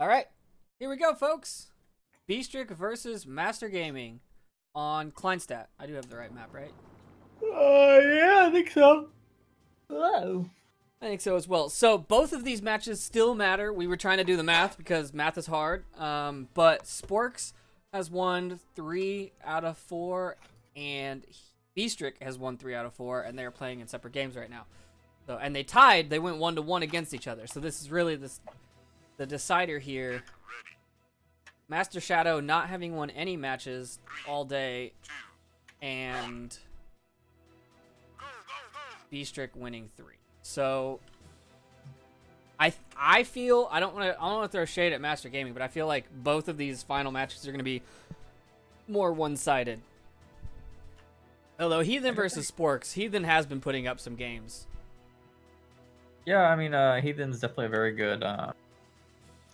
All right, here we go, folks. Beastrick versus Master Gaming on Kleinstadt. I do have the right map, right? Yeah, I think so. Hello. I think so as well. So both of these matches still matter. We were trying to do the math because math is hard. But Sporks has won 3 out of 4, and Beastrick has won 3 out of 4, and they're playing in separate games right now. So and they tied. They went 1-1 against each other. So this is really the decider here. Master Shadow not having won any matches all day, and Beastrick winning 3. So I feel I don't want to throw shade at Master Gaming, but I feel like both of these final matches are going to be more one-sided. Although Heathen versus Sporks, Heathen has been putting up some games. Yeah, I mean, Heathen's definitely very good.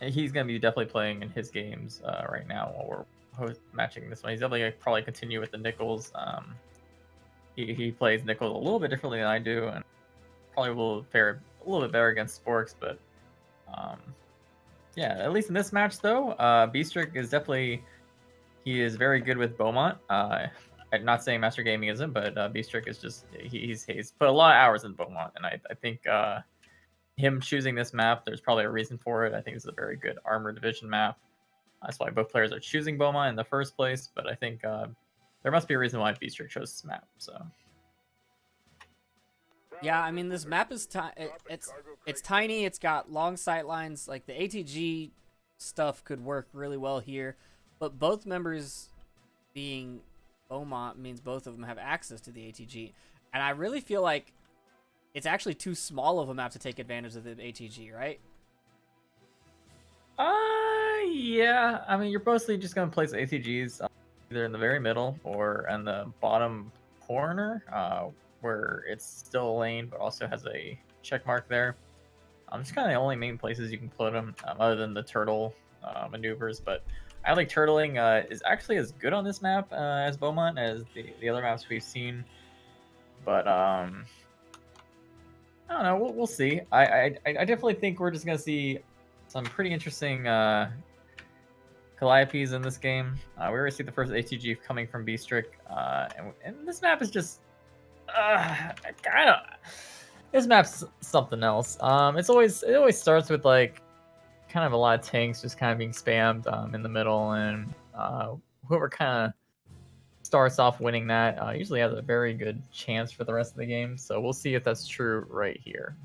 He's gonna be definitely playing in his games right now while we're matching this one. He's definitely gonna probably continue with the Nichols. He plays Nichols a little bit differently than I do, and probably will fare a little bit better against Sporks. But yeah, at least in this match though, Beastrick is definitely he is very good with Beaumont. I'm not saying Master Gaming isn't, but Beastrick is just he's put a lot of hours in Beaumont, and I think him choosing this map, there's probably a reason for it. I think it's a very good armor division map. That's why both players are choosing Beaumont in the first place. But I think there must be a reason why Beastrick chose this map. So Yeah, I mean this map is it's tiny. It's got long sight lines. Like the ATG stuff could work really well here, but both members being Beaumont means both of them have access to the ATG, and I really feel like it's actually too small of a map to take advantage of the ATG, right? yeah. I mean, you're mostly just gonna place ATGs either in the very middle or in the bottom corner, where it's still a lane but also has a check mark there. Just kind of the only main places you can put them, other than the turtle maneuvers. But I think turtling is actually as good on this map as Beaumont as the other maps we've seen. But I don't know. We'll see. I definitely think we're just gonna see some pretty interesting Calliopes in this game. We already see the first ATG coming from Beastrick, and this map is just kind of this map's something else. It always starts with like kind of a lot of tanks just kind of being spammed in the middle, and whoever kind of starts off winning that usually has a very good chance for the rest of the game. So we'll see if that's true right here.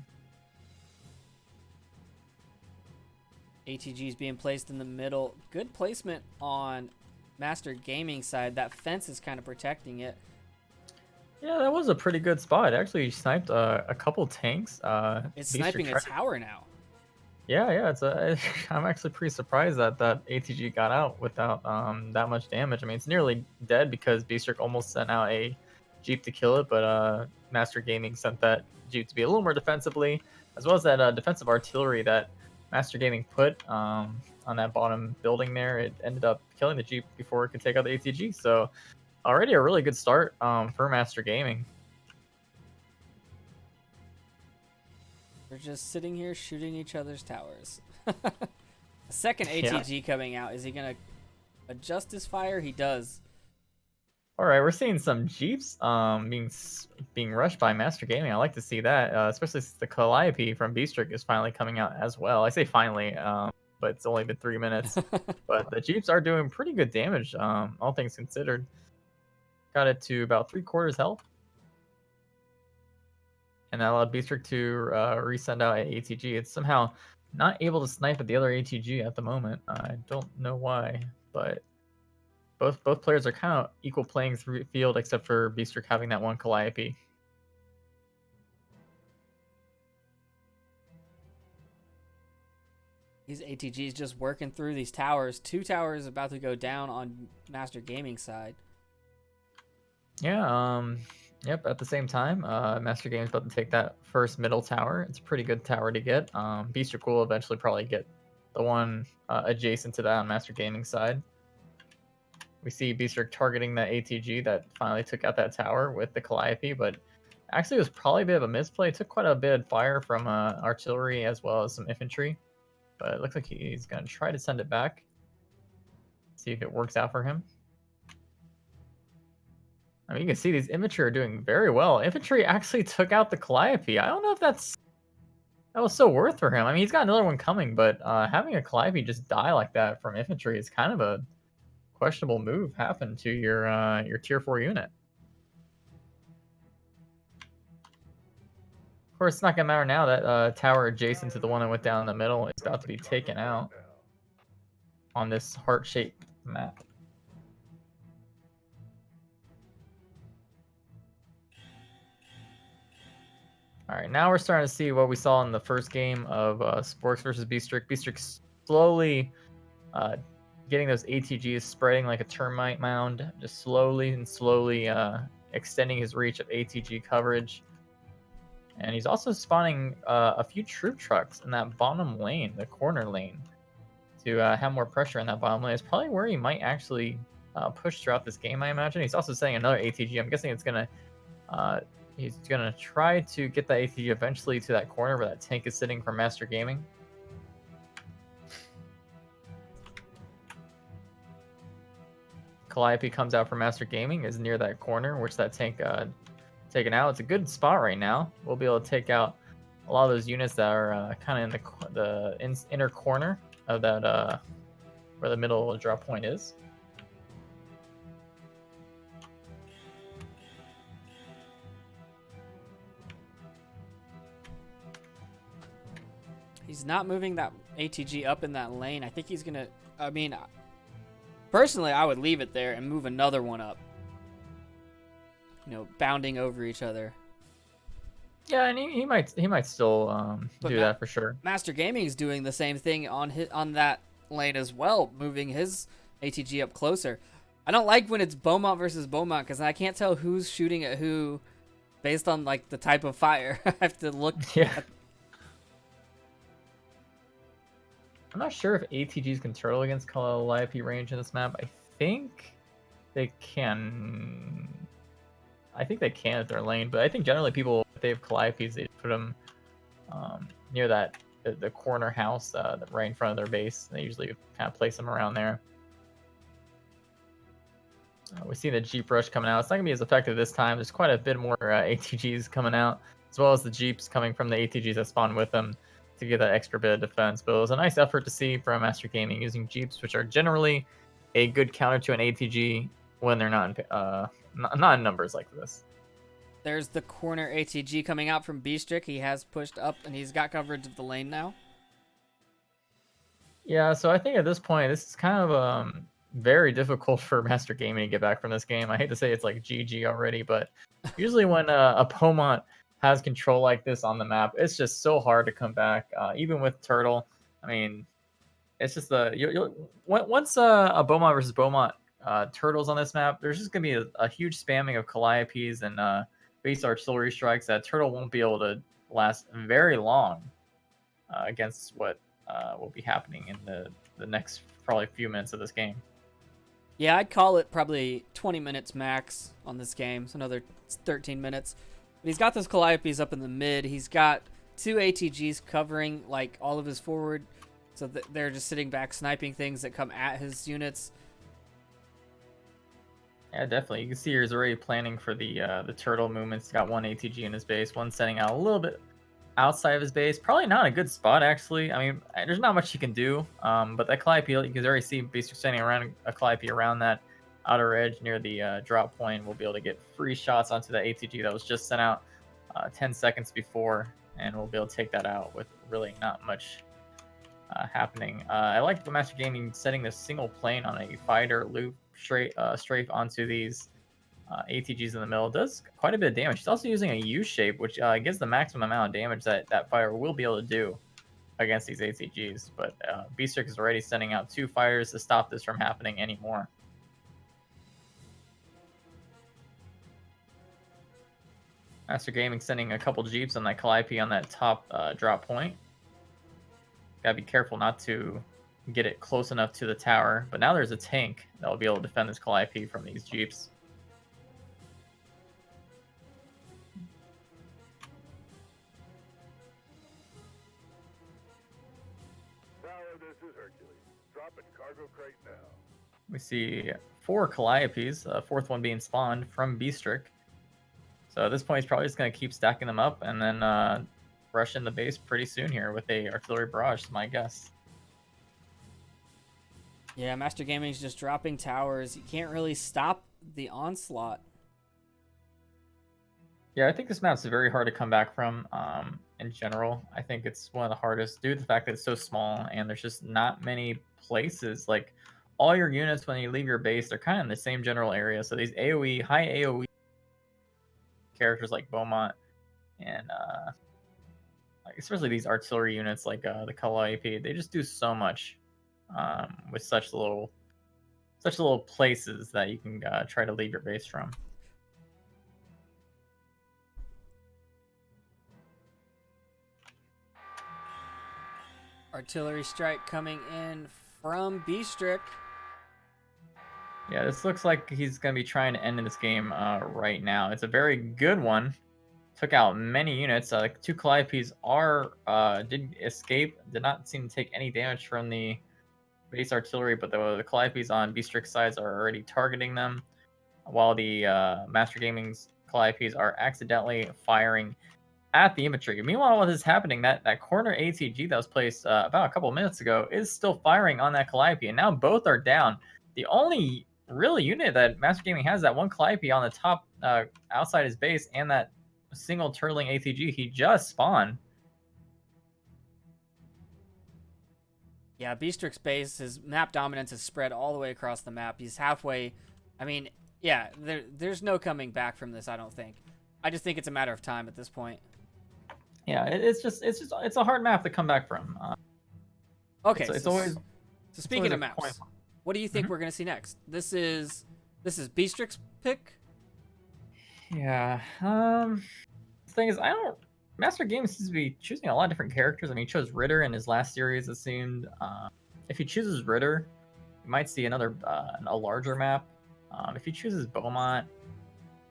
ATG is being placed in the middle. Good placement on Master Gaming side. That fence is kind of protecting it. Yeah, that was a pretty good spot. It actually sniped a couple tanks. It's sniping a tower now. Yeah. I'm actually pretty surprised that that ATG got out without that much damage. I mean, it's nearly dead because Beastrick almost sent out a Jeep to kill it, but Master Gaming sent that Jeep to be a little more defensively, as well as that defensive artillery that Master Gaming put on that bottom building there. It ended up killing the Jeep before it could take out the ATG. So already a really good start for Master Gaming. They're just sitting here shooting each other's towers. A second ATG coming out. Is he going to adjust his fire? He does. All right, we're seeing some Jeeps being rushed by Master Gaming. I like to see that, especially since the Calliope from Beastrick is finally coming out as well. I say finally, but it's only been 3 minutes. But the Jeeps are doing pretty good damage, all things considered. Got it to about 3/4 health. And that allowed Beastrick to resend out an ATG. It's somehow not able to snipe at the other ATG at the moment. I don't know why, but both players are kind of equal playing field, except for Beastrick having that one Calliope. These ATGs just working through these towers. 2 towers about to go down on Master Gaming side. Yeah, yep, at the same time, Master Game's about to take that first middle tower. It's a pretty good tower to get. Beastrick will eventually probably get the one adjacent to that on Master Gaming side. We see Beastrick targeting that ATG that finally took out that tower with the Calliope, but actually it was probably a bit of a misplay. It took quite a bit of fire from artillery as well as some infantry. but it looks like he's going to try to send it back. See if it works out for him. I mean, you can see these infantry are doing very well. Infantry actually took out the Calliope. I don't know if that was so worth for him. I mean, he's got another one coming, but having a Calliope just die like that from infantry is kind of a questionable move happen to your tier 4 unit. Of course, it's not gonna matter now that tower adjacent to the one that went down in the middle is about to be taken out on this heart-shaped map. All right, now we're starting to see what we saw in the first game of Sporks versus Beastrick. Beastrick slowly getting those ATGs spreading like a termite mound, just slowly and slowly extending his reach of ATG coverage. And he's also spawning a few troop trucks in that bottom lane, the corner lane, to have more pressure in that bottom lane. It's probably where he might actually push throughout this game, I imagine. He's also setting another ATG. I'm guessing it's gonna he's gonna try to get that ATG eventually to that corner where that tank is sitting for Master Gaming. Calliope comes out for Master Gaming, is near that corner, which that tank taken out. It's a good spot right now. We'll be able to take out a lot of those units that are kind of in the inner corner of that where the middle drop point is. He's not moving that ATG up in that lane. I think he's gonna. I mean, personally, I would leave it there and move another one up. You know, bounding over each other. Yeah, and he might still do that for sure. Master Gaming is doing the same thing on that lane as well, moving his ATG up closer. I don't like when it's Beaumont versus Beaumont because I can't tell who's shooting at who based on like the type of fire. I have to look. Yeah. I'm not sure if ATGs can turtle against Calliope range in this map. I think they can. I think they can at their lane, but I think generally people, if they have Calliopes, they put them near the corner house right in front of their base. They usually kind of place them around there. We see the Jeep rush coming out. It's not going to be as effective this time. There's quite a bit more ATGs coming out, as well as the Jeeps coming from the ATGs that spawn with them to get that extra bit of defense. But it was a nice effort to see from Master Gaming using Jeeps, which are generally a good counter to an ATG when they're not in numbers like this. There's the corner ATG coming out from Beastrick. He has pushed up and he's got coverage of the lane now. Yeah, so I think at this point, this is kind of very difficult for Master Gaming to get back from this game. I hate to say it's like GG already, but usually when a Beaumont has control like this on the map, it's just so hard to come back. Even with Turtle, I mean, it's just once a Beaumont versus Beaumont turtles on this map, there's just gonna be a huge spamming of Calliopes and base artillery strikes that Turtle won't be able to last very long against what will be happening in the next probably few minutes of this game. Yeah, I'd call it probably 20 minutes max on this game, so another 13 minutes. But he's got those Calliopes up in the mid. He's got two ATGs covering like all of his forward, so they're just sitting back sniping things that come at his units. Yeah, definitely. You can see he's already planning for the turtle movements. He's got one ATG in his base, one setting out a little bit outside of his base. Probably not a good spot, actually. I mean, there's not much he can do. But that Calliope, you can already see basically standing around a Calliope around that outer edge near the drop point. We'll be able to get free shots onto that ATG that was just sent out 10 seconds before, and we'll be able to take that out with really not much happening. I like the Master Gaming setting this single plane on a fighter loop strafe onto these ATGs in the middle. It does quite a bit of damage. He's also using a U-shape, which gives the maximum amount of damage that fighter will be able to do against these ATGs. But Beastrick is already sending out two fighters to stop this from happening anymore. Master Gaming sending a couple Jeeps on that Calliope on that top drop point. Gotta be careful not to get it close enough to the tower. But now there's a tank that will be able to defend this Calliope from these Jeeps. We see 4 Calliopes, fourth one being spawned from Beastrick. So at this point, he's probably just going to keep stacking them up and then rush in the base pretty soon here with a artillery barrage, is my guess. Yeah, Master Gaming's just dropping towers. You can't really stop the onslaught. Yeah, I think this map's very hard to come back from in general. I think it's one of the hardest due to the fact that it's so small and there's just not many places. Like, all your units, when you leave your base, they're kind of in the same general area. So these AoE, high AoE characters like Beaumont and especially these artillery units like the Calliope, they just do so much with such little places that you can try to leave your base from. Artillery strike coming in from Beastrick. Yeah, this looks like he's going to be trying to end in this game right now. It's a very good one. Took out many units. 2 Calliopes did escape. Did not seem to take any damage from the base artillery, but the Calliopes on Beastrick's sides are already targeting them, while the Master Gaming's Calliopes are accidentally firing at the infantry. Meanwhile, while this is happening, that corner ATG that was placed about a couple of minutes ago is still firing on that Calliope, and now both are down. The only real unit that Master Gaming has, that one Calliope on the top outside his base, and that single turtling ATG he just spawned. Yeah, Beastrick's base, his map dominance is spread all the way across the map. He's halfway. I mean, yeah, there's no coming back from this, I don't think. I just think it's a matter of time at this point. Yeah, it's a hard map to come back from. Okay, it's always. So speaking of maps, what do you think we're gonna see next? This is Beastrick's pick. Yeah. The thing is, Master Games seems to be choosing a lot of different characters. I mean, he chose Ritter in his last series. It seemed. If he chooses Ritter, you might see a larger map. If he chooses Beaumont,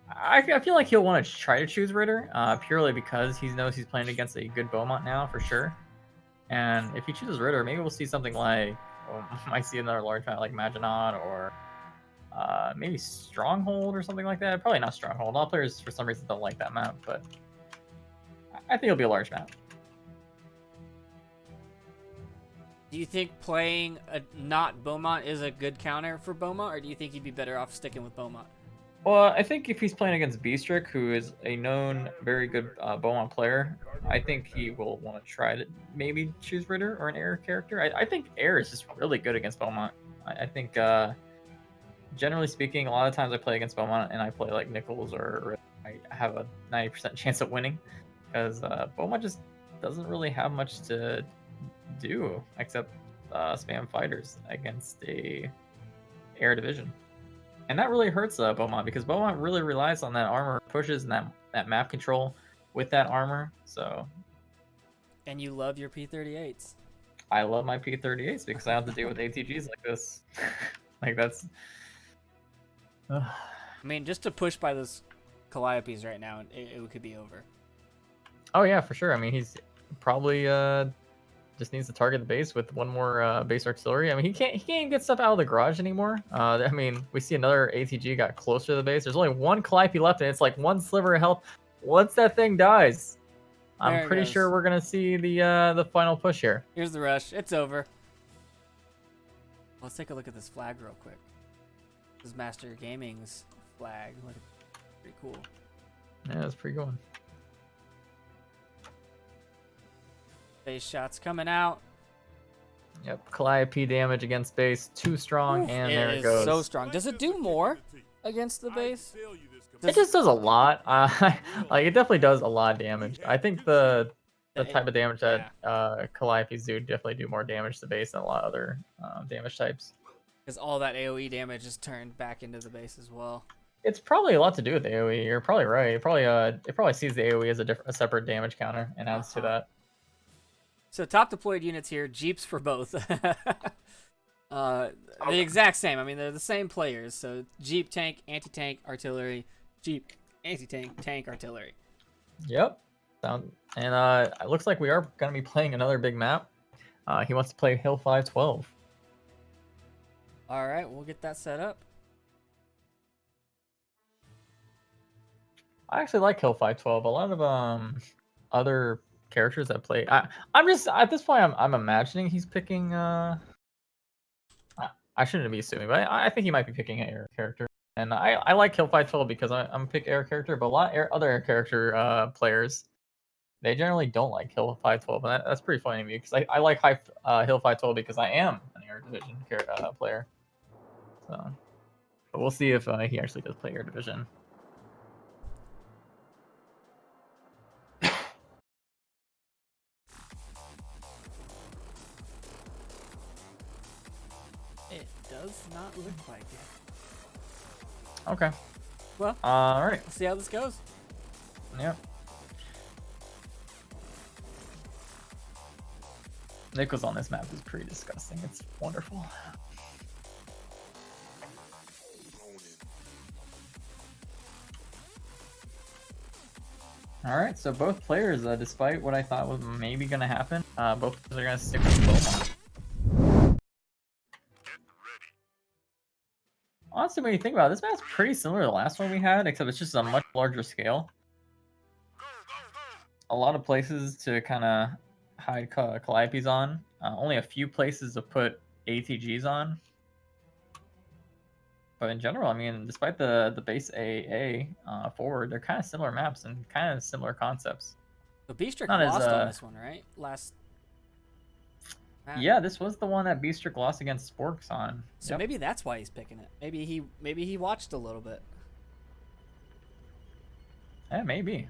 I feel like he'll want to try to choose Ritter, purely because he knows he's playing against a good Beaumont now for sure. And if he chooses Ritter, maybe we'll see something like, we might see another large map like Maginot, or maybe Stronghold or something like that. Probably not Stronghold. All players for some reason don't like that map, but I think it'll be a large map. Do you think playing a not Beaumont is a good counter for Beaumont, or do you think he'd be better off sticking with Beaumont? Well, I think if he's playing against Beastrick, who is a known very good Beaumont player, I think he will want to try to maybe choose Ritter or an Air character. I think Air is just really good against Beaumont. I think, generally speaking, a lot of times I play against Beaumont and I play like Nichols or I have a 90% chance of winning, because Beaumont just doesn't really have much to do except spam fighters against a Air division. And that really hurts Beaumont, because Beaumont really relies on that armor pushes and that map control with that armor. So. And you love your P38s. I love my P38s because I have to deal with ATGs like this. Like, that's. I mean, just to push by those Calliopes right now, it could be over. Oh yeah, for sure. I mean, he's probably just needs to target the base with one more base artillery. I mean, he can't even get stuff out of the garage anymore. I mean, we see another ATG got closer to the base. There's only one Calliope left, and it's like one sliver of health. Once that thing dies, I'm pretty sure we're gonna see the final push here. Here's the rush. It's over. Let's take a look at this flag real quick. This is Master Gaming's flag. Pretty cool. Yeah, that's pretty good one. Base shots coming out. Yep, Calliope damage against base, too strong. Oof, and there it goes. So strong. Does it do more against the base? It just does a lot. Like, it definitely does a lot of damage. I think the type of damage that Calliopes do definitely do more damage to base than a lot of other damage types. Because all that AoE damage is turned back into the base as well. It's probably a lot to do with the AoE. You're probably right. It probably sees the AoE as a separate damage counter and adds to that. So top deployed units here, Jeeps for both. The exact same. I mean, they're the same players. So Jeep, tank, anti-tank, artillery. Jeep, anti-tank, tank, artillery. Yep. And it looks like we are going to be playing another big map. He wants to play Hill 512. All right, we'll get that set up. I actually like Hill 512. A lot of other characters that play. I'm just at this point I'm imagining he's picking I shouldn't be assuming, but I think he might be picking an air character. And I like Hill 512 because I'm a pick air character, but a lot of other air character players, they generally don't like Hill 512, and that's pretty funny to me because I like Hill 512 because I am an air division player. So, but we'll see if he actually does play air division. It does not look like it. Okay. Well, all right. Let's see how this goes. Yep. Nichols on this map is pretty disgusting. It's wonderful. All right, so both players, despite what I thought was maybe going to happen, both players are going to stick with Beaumont. Honestly, when you think about it, this map's pretty similar to the last one we had, except it's just a much larger scale. A lot of places to kind of hide Calliopes on. Only a few places to put ATGs on. But in general, I mean, despite the base AA forward, they're kind of similar maps and kind of similar concepts. So Beastrick lost on this one, right? Last map. Yeah, this was the one that Beastrick lost against Sporks on. So maybe that's why he's picking it. Maybe he watched a little bit. Yeah, maybe.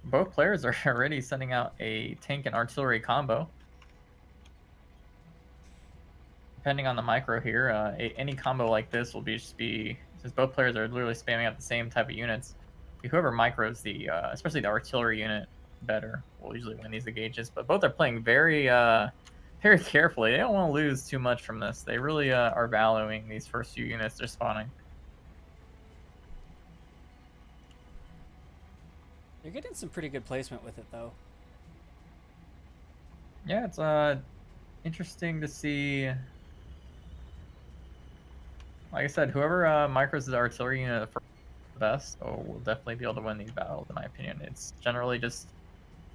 Both players are already sending out a tank and artillery combo. Depending on the micro here, any combo like this will just be, since both players are literally spamming out the same type of units, whoever micros the, especially the artillery unit better, will usually win these engages. But both are playing very, very carefully. They don't want to lose too much from this. They really are valuing these first few units they're spawning. They're getting some pretty good placement with it, though. Yeah, it's interesting to see. Like I said, whoever micros the artillery unit first, the best, will definitely be able to win these battles, in my opinion. It's generally just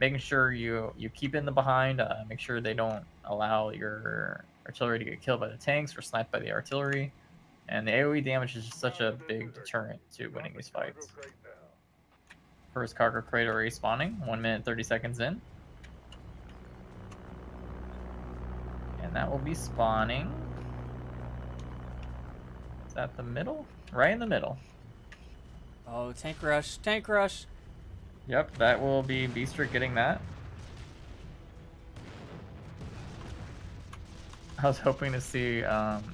making sure you keep in the behind, make sure they don't allow your artillery to get killed by the tanks or sniped by the artillery. And the AoE damage is just such a big deterrent to winning these fights. First cargo crate already spawning, 1 minute 30 seconds in. And that will be spawning. Is that the middle? Right in the middle. Oh, tank rush, tank rush. Yep, that will be Beastrick getting that. I was hoping to see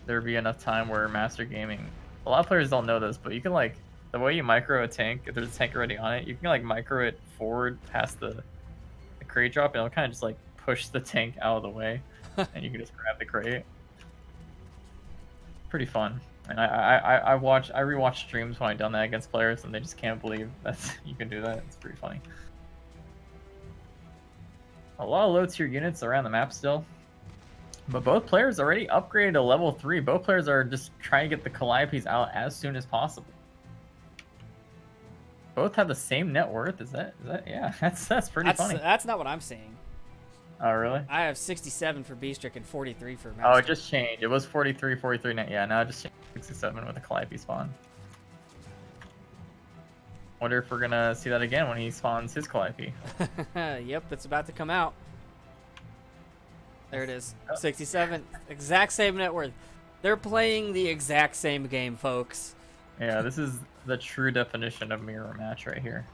there be enough time where Master Gaming, a lot of players don't know this, but you can like, the way you micro a tank, if there's a tank already on it, you can like micro it forward past the crate drop, and it'll kind of just like push the tank out of the way, and you can just grab the crate. Pretty fun. And I rewatch streams when I've done that against players, and they just can't believe that you can do that. It's pretty funny. A lot of low tier units around the map still. But both players already upgraded to level 3. Both players are just trying to get the Calliopes out as soon as possible. Both have the same net worth. Is that yeah, that's pretty funny. That's not what I'm seeing. Oh, really? I have 67 for Beastrick and 43 for Master. Oh, it just changed. It was 43 net. Yeah, now it just changed to 67 with the Calliope spawn. Wonder if we're gonna see that again when he spawns his Calliope. Yep, it's about to come out. There it is. 67. Exact same net worth. They're playing the exact same game, folks. Yeah, this is the true definition of mirror match right here.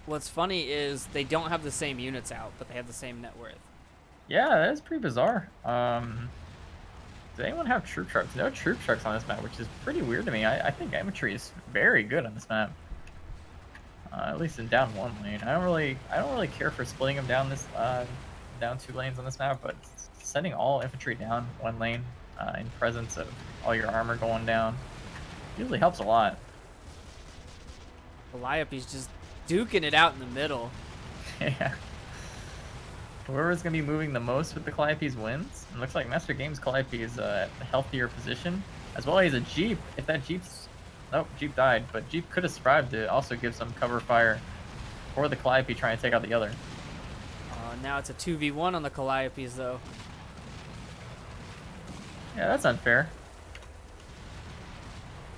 What's funny is they don't have the same units out, but they have the same net worth. Yeah, that's pretty bizarre. Does anyone have troop trucks? No troop trucks on this map, which is pretty weird to me. I think infantry is very good on this map. At least in down one lane. I don't really care for splitting them down this down 2 lanes on this map, but sending all infantry down 1 lane in presence of all your armor going down usually helps a lot. Calliope's just duking it out in the middle. Yeah. Whoever's going to be moving the most with the Calliopes wins. It looks like Master Games Calliope is a healthier position. As well as a Jeep. If that Jeep's... Nope, Jeep died. But Jeep could have survived to also give some cover fire for the Calliope trying to take out the other. Now it's a 2v1 on the Calliopes, though. Yeah, that's unfair.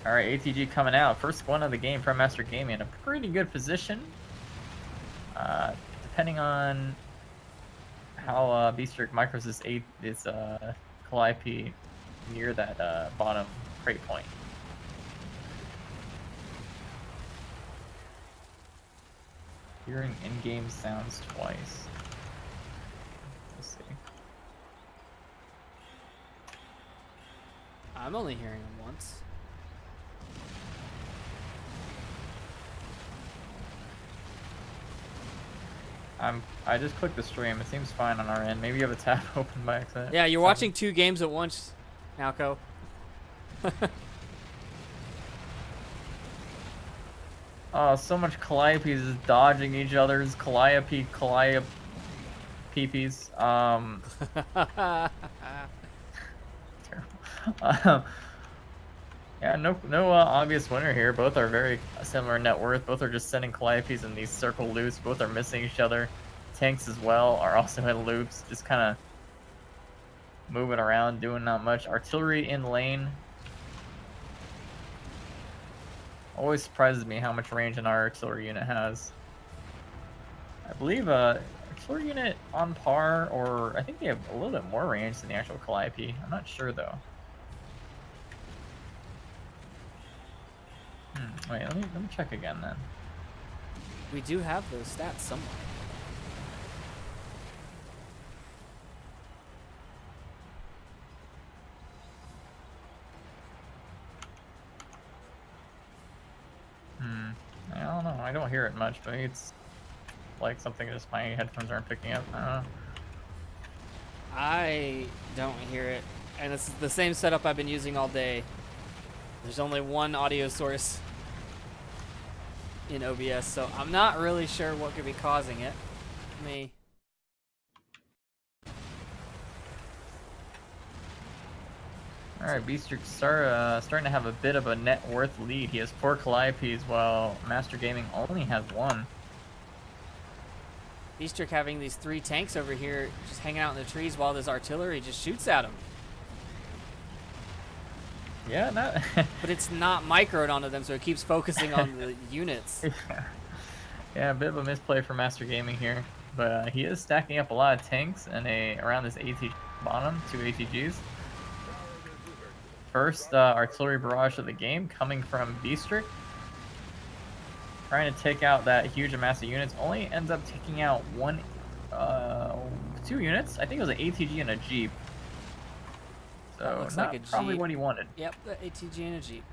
Alright, ATG coming out. First one of the game from Master Gaming in a pretty good position. Depending on how Beastrick micros this Calliope near that bottom crate point. Hearing in-game sounds twice. Let's see. I'm only hearing them once. I just clicked the stream. It seems fine on our end. Maybe you have a tab open by accident. Yeah, you're watching 2 games at once, Nalco. Oh, so much Calliopes is dodging each other's Calliopes. Terrible. Yeah, no obvious winner here. Both are very similar net worth. Both are just sending Calliopes in these circle loops. Both are missing each other. Tanks as well are also in loops, just kind of moving around, doing not much. Artillery in lane. Always surprises me how much range an artillery unit has. I believe artillery unit on par, or I think they have a little bit more range than the actual Calliope. I'm not sure though. Wait, let me check again then. We do have those stats somewhere. I don't know. I don't hear it much, but it's like something just my headphones aren't picking up. I don't know. I don't hear it, and it's the same setup I've been using all day. There's only one audio source in OBS, so I'm not really sure what could be causing it. Me. Alright, Beastrick starting to have a bit of a net worth lead. He has 4 Calliopes while Master Gaming only has 1. Beastrick having these 3 tanks over here just hanging out in the trees while this artillery just shoots at him. Yeah, not but it's not microed onto them, so it keeps focusing on the units. Yeah, a bit of a misplay for Master Gaming here. But he is stacking up a lot of tanks and around this ATG bottom, 2 ATGs. First artillery barrage of the game coming from Beastrick. Trying to take out that huge amass of units. Only ends up taking out 2 units. I think it was an ATG and a Jeep. So looks not like a probably Jeep. what he wanted. Yep, the ATG and a Jeep.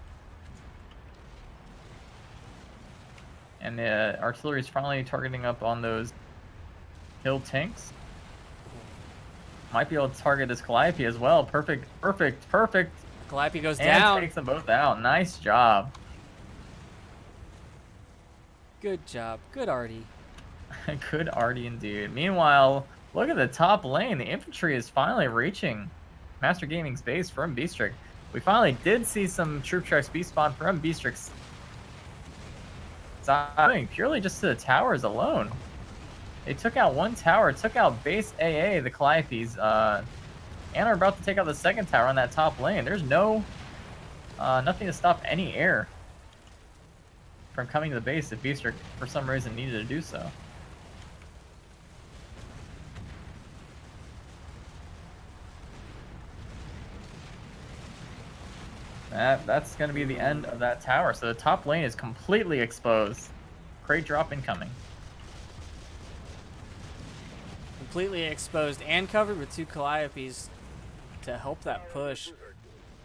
And the artillery is finally targeting up on those hill tanks. Might be able to target this Calliope as well. Perfect. Calliope goes And down. takes them both out. Nice job. Good job. Good Artie. Good Artie indeed. Meanwhile, look at the top lane. The infantry is finally reaching Master Gaming's base from Beastrick. We finally did see some troop tracks be spawned from Beastrick's side, purely just to the towers alone. They took out 1 tower, took out base AA, the Calliopes, and are about to take out the 2nd tower on that top lane. There's no nothing to stop any air from coming to the base if Beastrick for some reason needed to do so. That's going to be the end of that tower. So the top lane is completely exposed. Crate drop incoming. Completely exposed and covered with 2 Calliopes to help that push.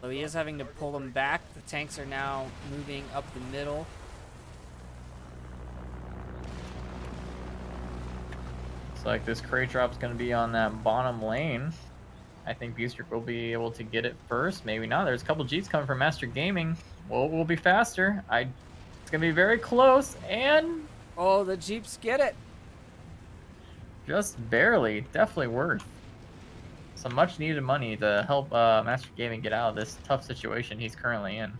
So he is having to pull them back. The tanks are now moving up the middle. Looks like this crate drop's going to be on that bottom lane. I think Beastrick will be able to get it first. Maybe not. There's a couple Jeeps coming from Master Gaming. Well, we'll be faster. It's going to be very close. And oh, the Jeeps get it. Just barely. Definitely worth some much needed money to help Master Gaming get out of this tough situation he's currently in.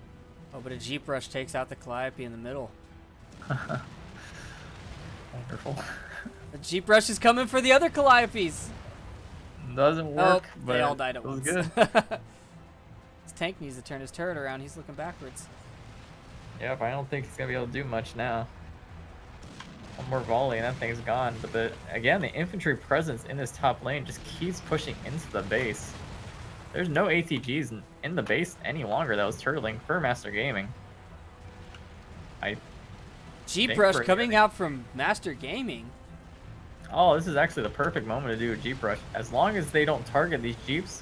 Oh, but a Jeep Rush takes out the Calliope in the middle. Wonderful. The Jeep Rush is coming for the other Calliopes. Doesn't work, Oh, but they all died at it was once. good. His tank needs to turn his turret around. He's looking backwards. Yep, I don't think he's gonna be able to do much now. One more volley and that thing's gone. But again, the infantry presence in this top lane just keeps pushing into the base. There's no ATGs in the base any longer that was turtling for Master Gaming. Jeep Rush coming out from Master Gaming. Oh, this is actually the perfect moment to do a Jeep Rush. As long as they don't target these Jeeps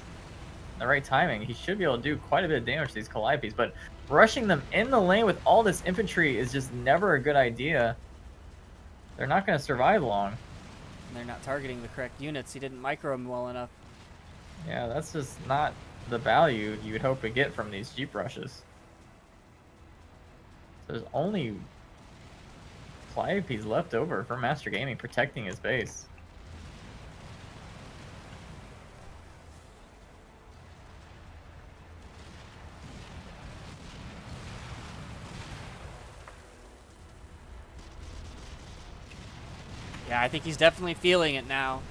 in the right timing, he should be able to do quite a bit of damage to these Calliopes. But rushing them in the lane with all this infantry is just never a good idea. They're not going to survive long. And they're not targeting the correct units. He didn't micro them well enough. Yeah, that's just not the value you would hope to get from these Jeep Rushes. So there's only Calliopes left over for Master Gaming protecting his base. Yeah, I think he's definitely feeling it now.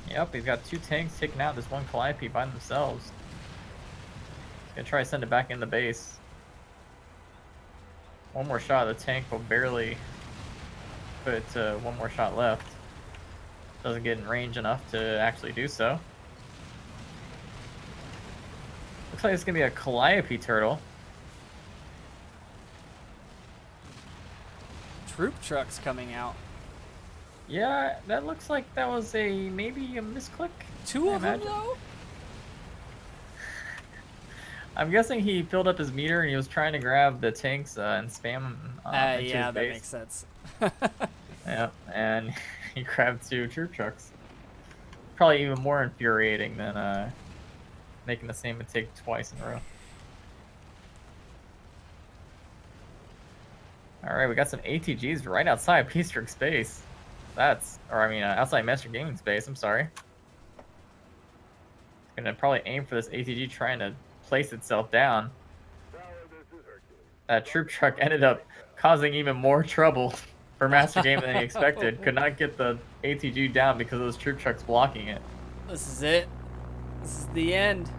Yep, he's got two tanks taking out this one Calliope by themselves. He's gonna try to send it back in the base. One more shot, the tank will barely put it to one more shot left. Doesn't get in range enough to actually do so. Looks like it's gonna be a Calliope turtle. Troop trucks coming out. Yeah, that looks like that was maybe a misclick. Two of them though? I'm guessing he filled up his meter and he was trying to grab the tanks and spam into Yeah, his that base. makes sense. Yeah, and he grabbed two troop trucks. Probably even more infuriating than making the same mistake twice in a row. All right, we got some ATGs right outside P-Strict base. Outside Master Gaming space. I'm sorry. Gonna probably aim for this ATG trying to place itself down. That troop truck ended up causing even more trouble for Master Gaming than he expected. Could not get the ATG down because of those troop trucks blocking it. This is it. This is the end.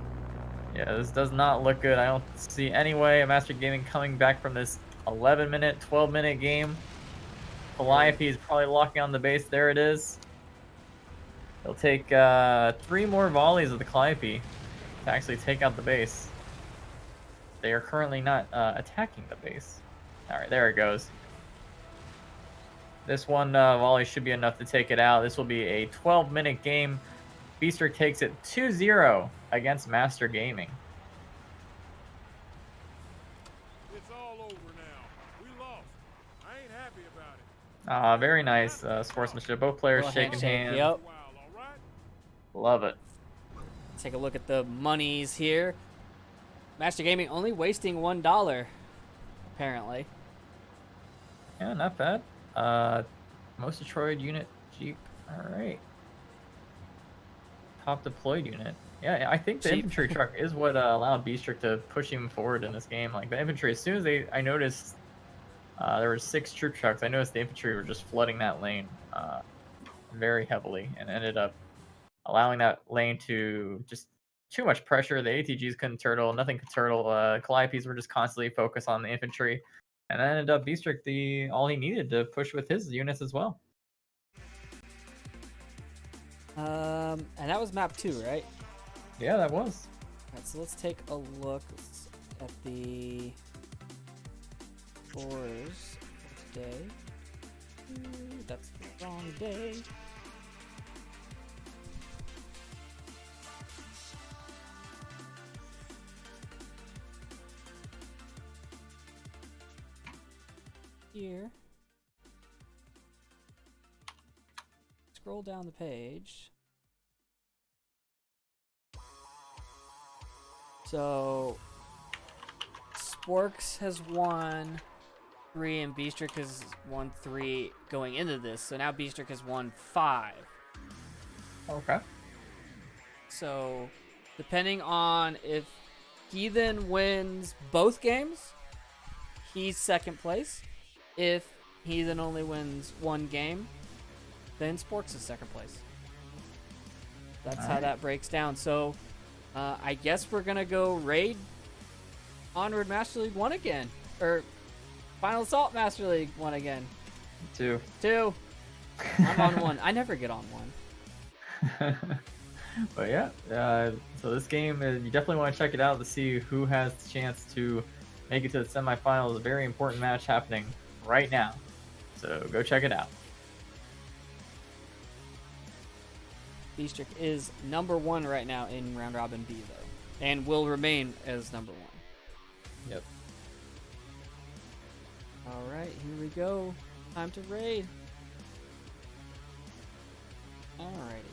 Yeah, this does not look good. I don't see any way of Master Gaming coming back from this 11-minute, 12-minute game. Calliope is probably locking on the base. There it is. It'll take 3 more volleys of the Calliope to actually take out the base. They are currently not attacking the base. All right, there it goes. This one volley should be enough to take it out. This will be a 12-minute game. Beaster takes it 2-0 against Master Gaming. It's all over now. We lost. I ain't happy about it. Very nice sportsmanship. Both players shaking handshake, hands. yep. Love it. Take a look at the monies here. Master Gaming only wasting $1, apparently. Yeah, not bad. Most destroyed unit, Jeep. All right. Top deployed unit. Yeah, I think the Jeep. infantry truck is what allowed Beastrick to push him forward in this game. Like the infantry, as soon as I noticed there were 6 troop trucks, I noticed the infantry were just flooding that lane very heavily and ended up allowing that lane to just too much pressure. The ATGs couldn't turtle, nothing could turtle. Calliopes were just constantly focused on the infantry, and that ended up Beastrick all he needed to push with his units as well. And that was map 2, right? Yeah, that was. Alright, so let's take a look at the orders for today. That's the wrong day. Here. Scroll down the page. So Sporks has won 3, and Beastrick has won 3 going into this. So now Beastrick has won 5. Okay. So depending on if Heathen wins both games, he's second place. If Heathen only wins one game, then Sporks is second place. That's how that breaks down. So I guess we're going to go raid Onward Master League 1 again. Or Final Assault Master League 1 again. 2. 2. I'm on 1. I never get on 1. But yeah, so this game, you definitely want to check it out to see who has the chance to make it to the semifinals. A very important match happening right now. So go check it out. Beastrick is number 1 right now in Round Robin B, though. And will remain as number 1. Yep. Alright, here we go. Time to raid. Alrighty.